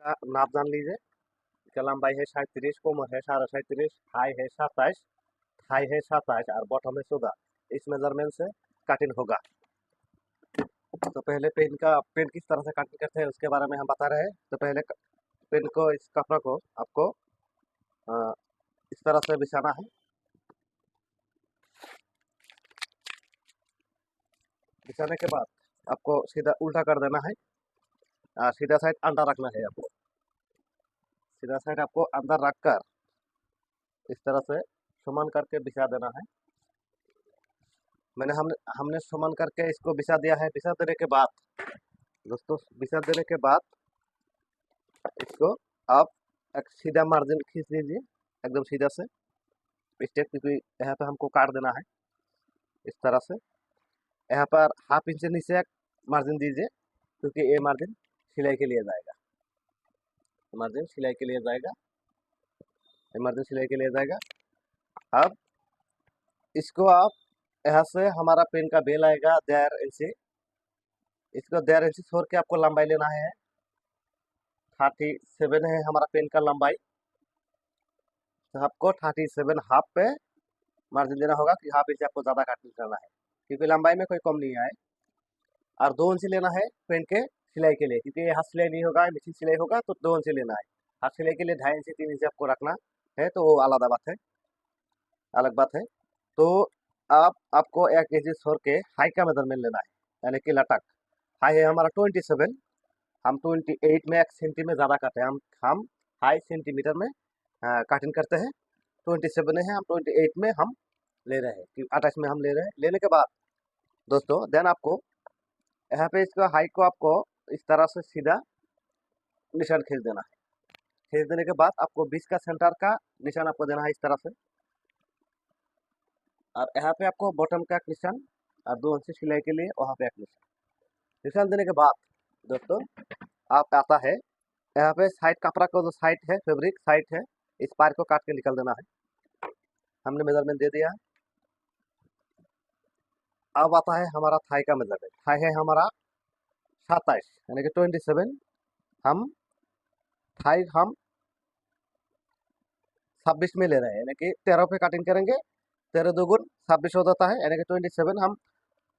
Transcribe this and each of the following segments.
का नाप जान लीजिए। इसका लंबाई है 37, कोमर है 37.5, हाई है 27, हाई है 27 और बॉटम है 14। इस मेजरमेंट से कटिंग होगा। तो पहले पेन किस तरह से कटिंग करते हैं उसके बारे में हम बता रहे हैं। तो पहले पेन को, इस कपड़ा को आपको अ, इस तरह से बिछाना है। बिछाने के बाद आपको सीधा उल्टा कर देना है। सीधा साइड अंदर रखना है आपको। सीधा साइड आपको अंदर रखकर इस तरह से समान करके बिछा देना है। हमने हमने समान करके इसको बिछा दिया है। बिछा देने के बाद दोस्तों, बिछा देने के बाद इसको आप एक सीधा मार्जिन खींच लीजिए, एकदम सीधा से स्टेप, क्योंकि यहाँ पे हमको काट देना है। इस तरह से यहाँ पर हाफ इंच नीचे एक मार्जिन दीजिए, क्योंकि ये मार्जिन सिलाई के लिए जाएगा। मार्जिन सिलाई के लिए जाएगा, ये मार्जिन सिलाई के लिए जाएगा। अब इसको आप यहाँ से, हमारा पेन का बेल आएगा 1.5 इंची। इसको 1.5 इंची छोड़ के आपको लंबाई लेना है। 37 है हमारा पेन का लंबाई। तो आपको 37 हाफ पे मार्जिन देना होगा कि हाफ इंच आपको ज़्यादा कटिंग करना है, क्योंकि लंबाई में कोई कम नहीं आए। और 2 इंच लेना है पेन के सिलाई के लिए, क्योंकि हाथ सिलाई नहीं होगा, मशीन सिलाई होगा। तो 2 इंच लेना है। हाथ सिलाई के लिए 2.5 इंच 3 इंच आपको रखना है, तो वो अलग बात है, अलग बात है। तो आपको 1 इंच छोड़ के हाई का मेजरमेंट लेना है, यानी कि लटक। हाई है हमारा 27, हम 28 में 1 सेंटी में ज़्यादा काटे। हम हाई सेंटीमीटर में कटिंग करते हैं। 27 है, हम 28 में हम ले रहे हैं, कि 28 में हम ले रहे हैं। लेने के बाद दोस्तों, देन आपको यहाँ पे इसका हाई को आपको इस तरह से सीधा निशान खींच देना है। खींच देने के बाद आपको 20 का सेंटर का निशान आपको देना है इस तरह से। और यहाँ पे आपको बॉटम का एक निशान, और 2 इंच सिलाई के लिए वहाँ पे एक निशान। निशान देने के बाद दोस्तों, आप आता है यहाँ पे साइड, कपड़ा का जो साइड है, फैब्रिक साइड है, इस पार को काट के निकल देना है। हमने मेजरमेंट दे दिया है। अब आता है हमारा थाई का मेजरमेंट। थाई है हमारा 27, यानी कि 27। हम थाई हम 26 में ले रहे हैं, यानी कि 13 पे कटिंग करेंगे। 13 2 26 हो जाता है, यानी कि 27 हम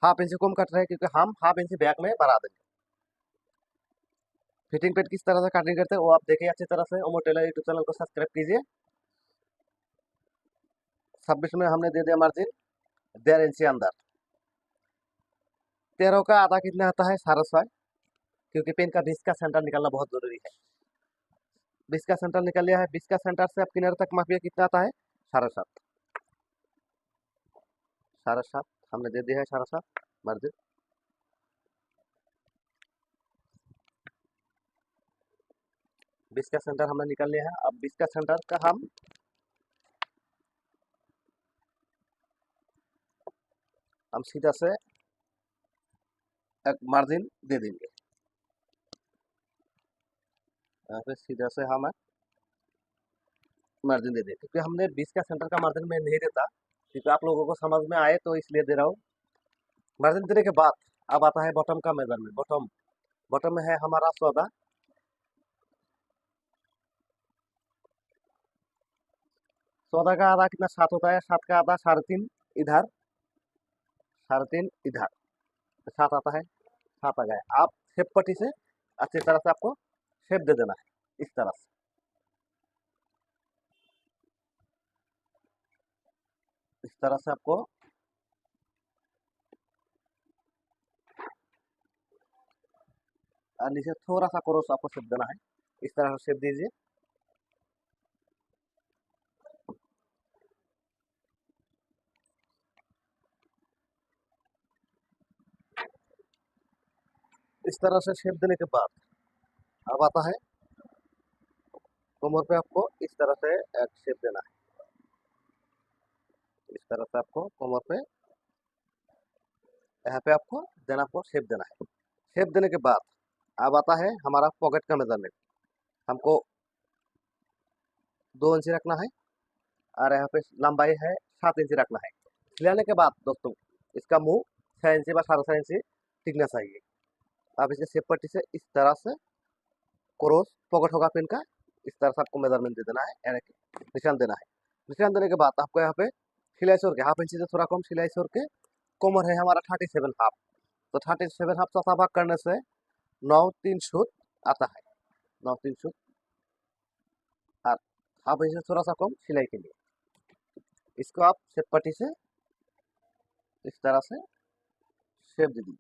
हाफ इंच कम कट रहे हैं, क्योंकि हम हाफ इंच बैक में बढ़ा देंगे। फिटिंग पेट किस तरह से कटिंग करते हैं वो आप देखिए अच्छी तरह से। ओमो टेलर यूट्यूब चैनल को सब्सक्राइब कीजिए। 26 में हमने दे दिया मार्जिन 1.5 इंच अंदर। 13 का आधा कितना आता है, 6.5, क्योंकि पेन का 20 का सेंटर निकालना बहुत जरूरी है। 20 का सेंटर निकल लिया है। 20 का सेंटर से आप किनारे तक मापिए कितना आता है, 7.5। 7.5 हमने दे दिया है, 7.5 मार्जिन। बीस का सेंटर हमने निकाल लिया है। अब 20 का सेंटर का हम सीधा से एक मार्जिन दे देंगे। यहाँ पे सीधा से हम एक मार्जिन दे देंगे, क्योंकि हमने 20 का सेंटर का मार्जिन में नहीं देता, क्योंकि आप लोगों को समझ में आए, तो इसलिए दे रहा हूँ। मार्जिन देने के बाद अब आता है बॉटम का मेजरमेंट। बॉटम बॉटम में है हमारा 14। 14 का आधा कितना, 7 होता है। 7 का आधा 3.5 इधर, 3.5 इधर, तो 7 आता है। 7 आ गया। आप शेप पट्टी से अच्छी तरह से आपको शेप दे देना है, इस तरह से। इस तरह से आपको नीचे थोड़ा सा क्रॉस आपको शेप देना है। इस तरह से शेप दीजिए। इस तरह से शेप देने के बाद अब आता है कमर पे, आपको इस तरह से एक शेप देना है। इस तरह से आपको कमर पे, यहाँ पे आपको देना, आपको शेप देना है। शेप देने के बाद अब आता है हमारा पॉकेट का मेजरमेंट। हमको 2 इंच रखना है, और यहाँ पे लंबाई है 7 इंच रखना है। सिलाने के बाद दोस्तों, इसका मुंह 6 इंच व 6.5 इंच टिकना चाहिए। आप इसे शेप पट्टी से इस तरह से क्रॉस पॉकेट होगा पिन का, इस तरह से आपको मेजरमेंट दे देना है, यानी कि निशान देना है। निशान देने के बाद आपको यहाँ पे सिलाई छोड़ के हाफ इंच से थोड़ा कम सिलाई छोड़ के, कमर है हमारा 37 हाफ, तो 37 हाफ चौथा भाग करने से 9-3 सूत आता है, 9-3 सूत, और हाफ इंच से थोड़ा सा कम सिलाई के लिए इसको आप शेप पट्टी से इस तरह से शेप दे दीजिए।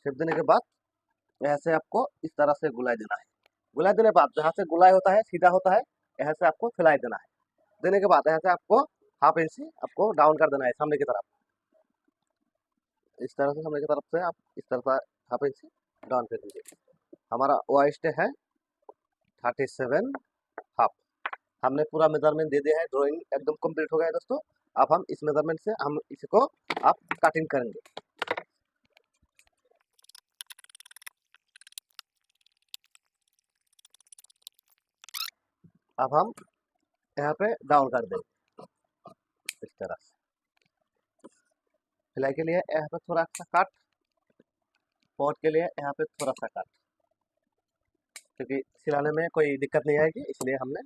शेप देने के बाद यहाँ से आपको इस तरह से गुलाई देना है। गुलाई देने के बाद जहाँ से गुलाई होता है सीधा होता है, यहाँ से आपको फैलाई देना है। देने के बाद यहाँ से आपको हाफ इंच आपको डाउन कर देना है सामने की तरफ, इस तरह से सामने की तरफ से आप इस तरह से हाफ इंच डाउन कर दीजिए। हमारा वाइस्ट है 37 हाफ। हमने पूरा मेजरमेंट दे दिया है, ड्राइंग एकदम कंप्लीट हो गया है दोस्तों। अब हम इस मेजरमेंट से हम इसको आप कटिंग करेंगे। अब हम यहाँ पे डाउन कर देंगे इस तरह से। सिलाई के लिए यहाँ पे थोड़ा सा काट, पॉट के लिए यहाँ पे थोड़ा सा काट, क्योंकि सिलाने में कोई दिक्कत नहीं आएगी, इसलिए हमने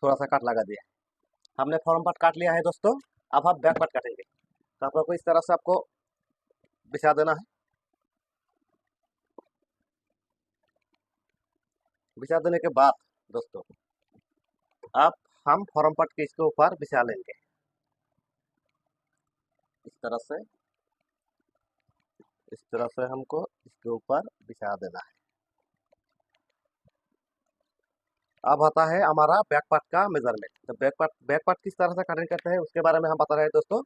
थोड़ा सा काट लगा दिया। हमने फ्रंट पार्ट काट लिया है दोस्तों। अब हम बैक पार्ट काटेंगे, तो आपको इस तरह से आपको बिछा देना है। बिछा देने के बाद दोस्तों अब हम फ्रंट पार्ट के इसके ऊपर बिछा लेंगे इस तरह से। इस तरह से हमको इसके ऊपर बिछा देना है। अब आता है हमारा बैक पार्ट का मेजरमेंट। तो बैक पार्ट किस तरह से कटिंग करते हैं उसके बारे में हम बता रहे हैं दोस्तों।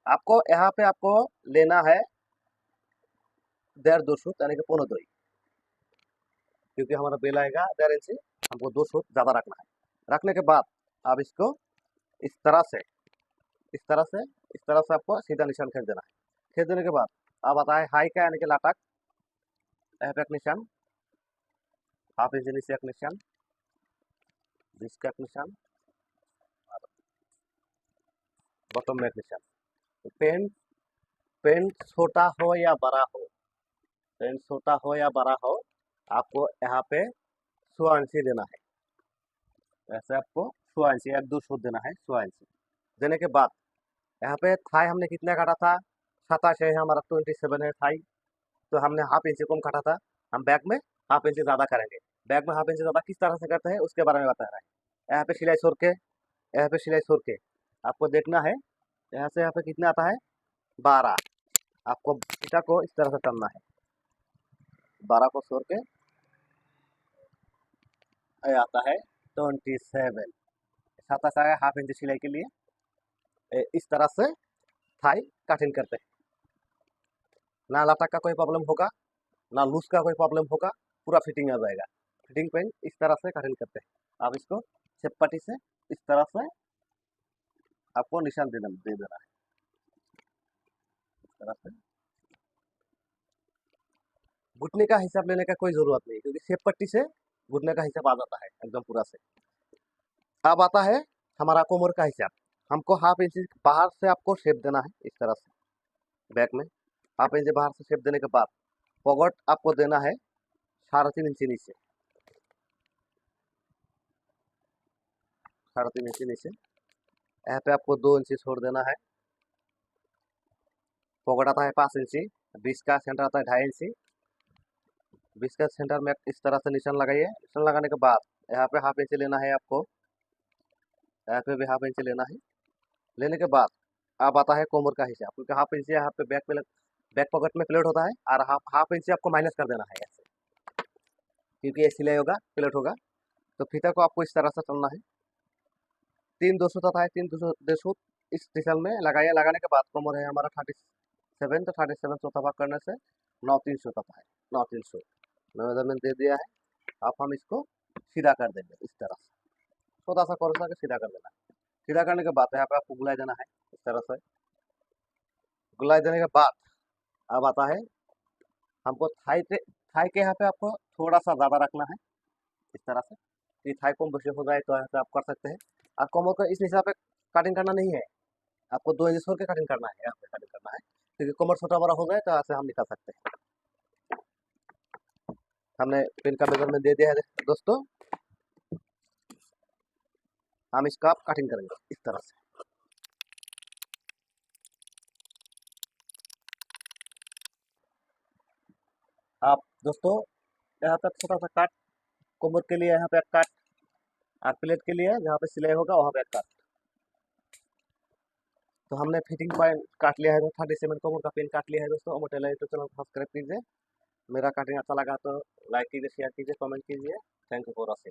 आपको यहाँ पे आपको लेना है 1.5-2 सूत, यानी कि 1.25, क्योंकि हमारा बेल आएगा 1.5 इंच, हमको 2 सूत ज़्यादा रखना है। रखने के बाद आप इसको इस तरह से इस तरह से इस तरह से आपको सीधा निशान खींच देना है। खींच देने के बाद अब आता है हाई का, यानी कि लाटक। यहाँ पे एक निशान, हाफ इंच नीचे एक निशान, बीच का एक निशान, बॉटम में एक निशान। तो पेंट छोटा हो या बड़ा हो, पेंट छोटा हो या बड़ा हो, आपको यहाँ पे 100 इंची देना है। ऐसे आपको 100 इंची 1-2 सूत देना है। 100 इंची देने के बाद यहाँ पे थाई हमने कितना काटा था, 27 है, हमारा 27 है थाई, तो हमने हाफ इंच कम काटा था। हम बैक में हाफ इंच ज़्यादा करेंगे। बैक में हाफ इंच ज़्यादा किस तरह से करते हैं उसके बारे में बता रहा है। यहाँ पे सिलाई छोड़ के, यहाँ पे सिलाई छोड़ के आपको देखना है, यहाँ से यहाँ पे कितना आता है 12। आपको फीता को इस तरह से करना है, 12 को छोड़ के आता है 27। 27 आया हाफ इंच सिलाई के लिए। इस तरह से थाई कटिंग करते हैं। ना लाटक का कोई प्रॉब्लम होगा, ना लूज का कोई प्रॉब्लम होगा, पूरा फिटिंग आ जाएगा। फिटिंग पेन इस तरह से कटिंग करते हैं। अब इसको शेप पट्टी से इस तरह से आपको निशान दे देना है इस तरह से। घुटने का हिसाब लेने का कोई जरूरत नहीं, क्योंकि शेप पट्टी से घुटने का हिसाब आ जाता है एकदम पूरा से। अब आता है हमारा कोमर का हिसाब। हमको हाफ इंच बाहर से आपको शेप देना है इस तरह से। बैक में हाफ इंच बाहर से शेप देने के बाद पॉकेट आपको देना है 3.5 इंच नीचे, 3.5 इंच नीचे। यहाँ पे आपको 2 इंच छोड़ देना है। पॉकेट आता है 5 इंची, 20 का सेंटर आता है 2.5 इंची। 20 का सेंटर में इस तरह से निशान लगाइए। निशान लगाने के बाद यहाँ पे हाफ इंच लेना है आपको, यहाँ पे भी हाफ इंच लेना है। लेने के बाद अब आता है कोमर का हिसाब, क्योंकि हाफ इंच यहाँ पे बैक पॉकेट में प्लेट होता है, और हाफ इंच आपको माइनस कर देना है ऐसे, क्योंकि ये सिलाई होगा प्लेट होगा। तो फीता को आपको इस तरह से चलना है। 3-2 सूत आता है, 3-2 सूत इस निशान में लगाइए। लगाने के बाद कोमर है हमारा 37, तो 37 चौथा भाग करने से 9-3 सूत आता है। 9-3 सूत मेजरमेंट दे दिया है। अब हम इसको सीधा कर देंगे इस तरह से, छोटा सा कॉर्नर के सीधा कर देना है। सीधा करने के बाद यहाँ पे आपको गुलाई देना है इस तरह से। गुलाई देने के बाद अब आता है हमको थाई के यहाँ पे आपको थोड़ा सा ज़्यादा रखना है इस तरह से, कि थाई कम बेशी हो जाए तो यहाँ से आप कर सकते हैं। और कमर को इस हिसाब पे कटिंग करना नहीं है, आपको 2 इंच छोड़ के कटिंग करना है, यहाँ पे कटिंग करना है, क्योंकि कमर छोटा बड़ा हो जाए तो यहाँ से हम निकाल सकते हैं। हमने पिन का मेजरमेंट दे दिया है दोस्तों। हम इसका कटिंग करेंगे इस तरह से। आप दोस्तों यहाँ पे छोटा सा काट, कोमर के लिए यहाँ पे काट, और प्लेट के लिए जहाँ पे सिलाई होगा वहाँ पे काट। तो हमने फिटिंग पॉइंट काट लिया है, तो 37 कोमर का पिन काट लिया है दोस्तों। मोटे लाइट तो चलो सब्सक्राइब कीजिए। मेरा कटिंग अच्छा लगा तो लाइक कीजिए, शेयर कीजिए, कमेंट कीजिए। Thank you for watching.